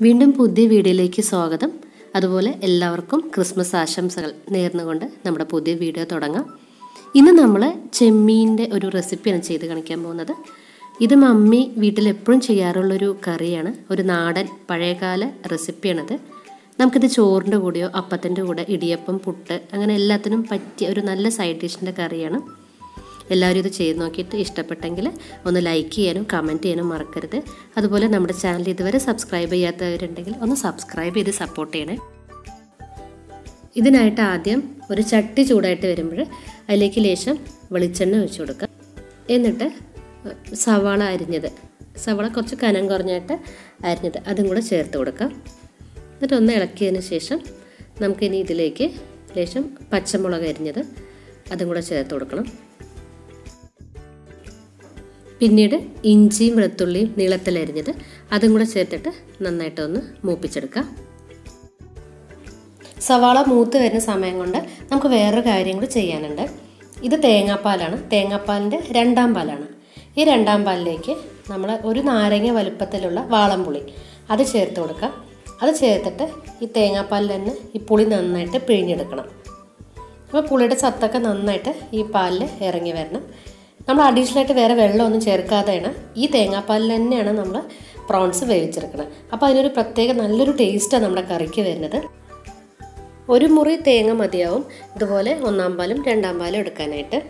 വീണ്ടും പുതിയ വീഡിയോയിലേക്ക് സ്വാഗതം. അതുപോലെ എല്ലാവർക്കും ക്രിസ്മസ് ആശംസകൾ നേർന്നുകൊണ്ട് നമ്മുടെ പുതിയ വീഡിയോ തുടങ്ങാം. ഇന്ന് നമ്മൾ ചെമ്മീൻ്റെ ഒരു റെസിപ്പിയാണ് ചെയ്ത് കാണിക്കാൻ പോകുന്നത്. ഇത് മമ്മി വീട്ടിൽ എപ്പോഴും ചെയ്യാറുള്ളൊരു കറിയാണ്. ഒരു നാടൻ പഴയകാല റെസിപ്പിയാണിത്. നമുക്കിത് ചോറിൻ്റെ കൂടെയോ അപ്പത്തിൻ്റെ കൂടെ, ഇടിയപ്പം, പുട്ട് അങ്ങനെ എല്ലാത്തിനും പറ്റിയ ഒരു നല്ല സൈഡ് ഡിഷിൻ്റെ കറിയാണ്. എല്ലാവരും ഇത് ചെയ്ത് നോക്കിയിട്ട് ഇഷ്ടപ്പെട്ടെങ്കിൽ ഒന്ന് ലൈക്ക് ചെയ്യാനും കമൻറ്റ് ചെയ്യാനും മറക്കരുത്. അതുപോലെ നമ്മുടെ ചാനൽ ഇതുവരെ സബ്സ്ക്രൈബ് ചെയ്യാത്തവരുണ്ടെങ്കിൽ ഒന്ന് സബ്സ്ക്രൈബ് ചെയ്ത് സപ്പോർട്ട് ചെയ്യണേ. ഇതിനായിട്ട് ആദ്യം ഒരു ചട്ടി ചൂടായിട്ട് വരുമ്പോൾ അതിലേക്ക് ലേശം വെളിച്ചെണ്ണ ഒഴിച്ച് കൊടുക്കുക. എന്നിട്ട് സവാള കുറച്ച് കനം കുറഞ്ഞായിട്ട് അരിഞ്ഞത് അതും കൂടെ ചേർത്ത് കൊടുക്കുക. എന്നിട്ട് ഒന്ന് ഇളക്കിയതിന് ശേഷം നമുക്കിനി ഇതിലേക്ക് ലേശം പച്ചമുളക് അരിഞ്ഞത് അതും കൂടെ ചേർത്ത് കൊടുക്കണം. പിന്നീട് ഇഞ്ചിയും വെളുത്തുള്ളിയും നീളത്തിലരിഞ്ഞത് അതും കൂടെ ചേർത്തിട്ട് നന്നായിട്ട് ഒന്ന് മൂപ്പിച്ചെടുക്കുക. സവാള മൂത്ത് വരുന്ന സമയം കൊണ്ട് നമുക്ക് വേറൊരു കാര്യം കൂടി ചെയ്യാനുണ്ട്. ഇത് തേങ്ങാപ്പാലാണ്. തേങ്ങാപ്പാലിൻ്റെ രണ്ടാം പാലാണ്. ഈ രണ്ടാം പാലിലേക്ക് നമ്മൾ ഒരു നാരങ്ങ വലുപ്പത്തിലുള്ള വാളംപുളി അത് ചേർത്ത് കൊടുക്കുക. അത് ചേർത്തിട്ട് ഈ തേങ്ങാപ്പാലിൽ തന്നെ ഈ പുളി നന്നായിട്ട് പിഴിഞ്ഞെടുക്കണം. അപ്പോൾ പുളിയുടെ സത്തൊക്കെ നന്നായിട്ട് ഈ പാലിൽ ഇറങ്ങി വരണം. നമ്മൾ അഡീഷണലായിട്ട് വേറെ വെള്ളമൊന്നും ചേർക്കാതെയാണ് ഈ തേങ്ങാപ്പാലിൽ തന്നെയാണ് നമ്മൾ പ്രോൺസ് വേവിച്ചെടുക്കുന്നത്. അപ്പോൾ അതിനൊരു പ്രത്യേക നല്ലൊരു ടേസ്റ്റാണ് നമ്മുടെ കറിക്ക് വരുന്നത്. ഒരു മുറി തേങ്ങ മതിയാവും ഇതുപോലെ ഒന്നാം പാലും രണ്ടാം പാലും എടുക്കാനായിട്ട്.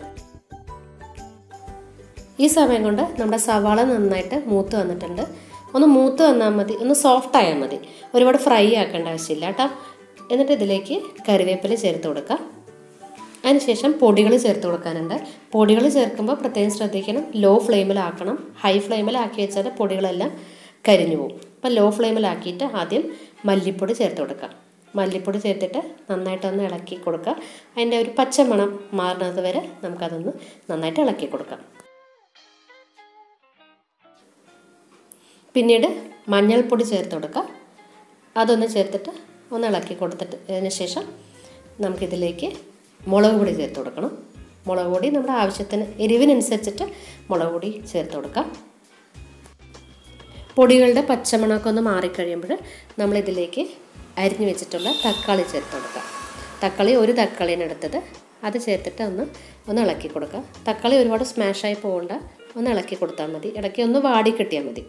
ഈ സമയം കൊണ്ട് നമ്മുടെ സവാള നന്നായിട്ട് മൂത്ത് വന്നിട്ടുണ്ട്. ഒന്ന് മൂത്ത് വന്നാൽ മതി, ഒന്ന് സോഫ്റ്റ് ആയാൽ മതി, ഒരുപാട് ഫ്രൈ ആക്കേണ്ട ആവശ്യമില്ല കേട്ടോ. എന്നിട്ട് ഇതിലേക്ക് കറിവേപ്പില ചേർത്ത് കൊടുക്കുക. അതിനുശേഷം പൊടികൾ ചേർത്ത് കൊടുക്കാനുണ്ട്. പൊടികൾ ചേർക്കുമ്പോൾ പ്രത്യേകം ശ്രദ്ധിക്കണം, ലോ ഫ്ലെയിമിലാക്കണം. ഹൈ ഫ്ലെയിമിലാക്കി വെച്ചാൽ പൊടികളെല്ലാം കരിഞ്ഞു പോകും. അപ്പോൾ ലോ ഫ്ലെയിമിലാക്കിയിട്ട് ആദ്യം മല്ലിപ്പൊടി ചേർത്ത് കൊടുക്കുക. മല്ലിപ്പൊടി ചേർത്തിട്ട് നന്നായിട്ടൊന്ന് ഇളക്കി കൊടുക്കുക. അതിൻ്റെ ഒരു പച്ചമണം മാറുന്നത് വരെ നമുക്കതൊന്ന് നന്നായിട്ട് ഇളക്കി കൊടുക്കാം. പിന്നീട് മഞ്ഞൾപ്പൊടി ചേർത്ത് കൊടുക്കുക. അതൊന്ന് ചേർത്തിട്ട് ഒന്ന് ഇളക്കി കൊടുത്തിട്ട് അതിന് ശേഷം നമുക്കിതിലേക്ക് മുളക് പൊടി ചേർത്ത് കൊടുക്കണം. മുളക് പൊടി നമ്മുടെ ആവശ്യത്തിന് എരിവിനനുസരിച്ചിട്ട് മുളക് പൊടി ചേർത്ത് കൊടുക്കാം. പൊടികളുടെ പച്ചമണമൊക്കെ ഒന്ന് മാറിക്കഴിയുമ്പോൾ നമ്മളിതിലേക്ക് അരിഞ്ഞു വെച്ചിട്ടുള്ള തക്കാളി ചേർത്ത് കൊടുക്കാം. തക്കാളി ഒരു തക്കാളിയാണ് എടുത്തത്. അത് ചേർത്തിട്ട് ഒന്ന് ഇളക്കി കൊടുക്കുക. തക്കാളി ഒരുപാട് സ്മാഷായി പോകണ്ട, ഒന്ന് ഇളക്കി കൊടുത്താൽ മതി. ഇടയ്ക്ക് ഒന്ന് വാടി കിട്ടിയാൽ മതി.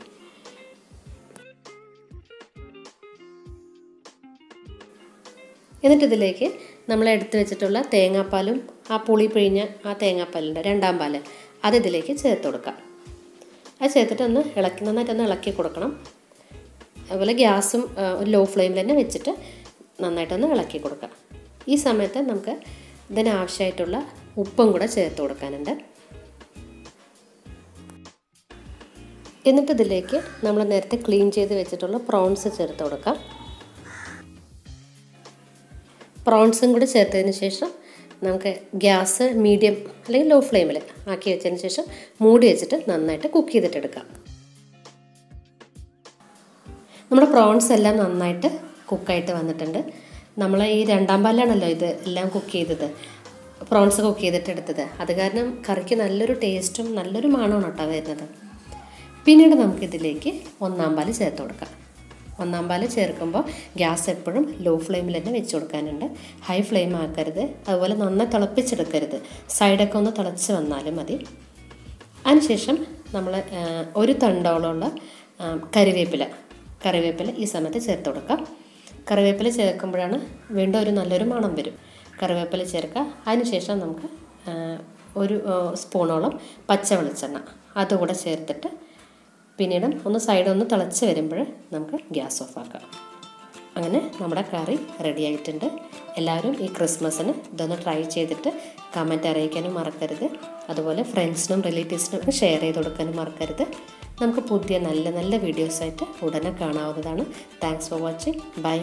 എന്നിട്ട് ഇതിലേക്ക് നമ്മൾ എടുത്ത് വെച്ചിട്ടുള്ള തേങ്ങാപ്പാലും ആ പുളി പിഴിഞ്ഞ ആ തേങ്ങാപ്പാലുണ്ട് രണ്ടാം പാല് അത് ഇതിലേക്ക് ചേർത്ത് കൊടുക്കാം. അത് ചേർത്തിട്ട് നന്നായിട്ടൊന്ന് ഇളക്കി കൊടുക്കണം. അതുപോലെ ഗ്യാസും ഒരു ലോ ഫ്ലെയിമിൽ തന്നെ വെച്ചിട്ട് നന്നായിട്ടൊന്ന് ഇളക്കി കൊടുക്കാം. ഈ സമയത്ത് നമുക്ക് ഇതിനാവശ്യമായിട്ടുള്ള ഉപ്പും കൂടെ ചേർത്ത് കൊടുക്കാനുണ്ട്. എന്നിട്ട് ഇതിലേക്ക് നമ്മൾ നേരത്തെ ക്ലീൻ ചെയ്ത് വെച്ചിട്ടുള്ള പ്രോൺസ് ചേർത്ത് കൊടുക്കാം. പ്രോൺസും കൂടി ചേർത്തതിന് ശേഷം നമുക്ക് ഗ്യാസ് മീഡിയം അല്ലെങ്കിൽ ലോ ഫ്ലെയിമിൽ ആക്കി വെച്ചതിന് ശേഷം മൂടി വെച്ചിട്ട് നന്നായിട്ട് കുക്ക് ചെയ്തിട്ടെടുക്കാം. നമ്മുടെ പ്രോൺസ് എല്ലാം നന്നായിട്ട് കുക്കായിട്ട് വന്നിട്ടുണ്ട്. നമ്മൾ ഈ രണ്ടാം പാലാണല്ലോ ഇത് എല്ലാം കുക്ക് ചെയ്തത്, പ്രോൺസ് കുക്ക് ചെയ്തിട്ട് എടുത്തത്. അത് കാരണം കറിക്ക് നല്ലൊരു ടേസ്റ്റും നല്ലൊരു മണമാണ് കേട്ടോ വരുന്നത്. പിന്നീട് നമുക്കിതിലേക്ക് ഒന്നാം പാല് ചേർത്ത് കൊടുക്കാം. ഒന്നാം പാല് ചേർക്കുമ്പോൾ ഗ്യാസ് എപ്പോഴും ലോ ഫ്ലെയിമിൽ തന്നെ വെച്ച് കൊടുക്കാനുണ്ട്. ഹൈ ഫ്ലെയിം ആക്കരുത്. അതുപോലെ നന്നായി തിളപ്പിച്ചെടുക്കരുത്. സൈഡൊക്കെ ഒന്ന് തിളച്ച് വന്നാലും മതി. അതിനുശേഷം നമ്മൾ ഒരു തണ്ടോളമുള്ള കറിവേപ്പില ഈ സമയത്ത് ചേർത്ത് കൊടുക്കാം. കറിവേപ്പില ചേർക്കുമ്പോഴാണ് വീണ്ടും ഒരു നല്ലൊരു മണം വരും. കറിവേപ്പില ചേർക്കുക. അതിനുശേഷം നമുക്ക് ഒരു സ്പൂണോളം പച്ച വെളിച്ചെണ്ണ അതുകൂടെ ചേർത്തിട്ട് പിന്നീട് സൈഡൊന്ന് തിളച്ച് വരുമ്പോൾ നമുക്ക് ഗ്യാസ് ഓഫ് ആക്കാം. അങ്ങനെ നമ്മുടെ കറി റെഡി ആയിട്ടുണ്ട്. എല്ലാവരും ഈ ക്രിസ്മസിന് ഇതൊന്ന് ട്രൈ ചെയ്തിട്ട് കമൻറ്റ് അറിയിക്കാനും മറക്കരുത്. അതുപോലെ ഫ്രണ്ട്സിനും റിലേറ്റീവ്സിനും ഷെയർ ചെയ്ത് കൊടുക്കാനും മറക്കരുത്. നമുക്ക് പുതിയ നല്ല നല്ല വീഡിയോസായിട്ട് ഉടനെ കാണാവുന്നതാണ്. Thanks for watching. ബൈ.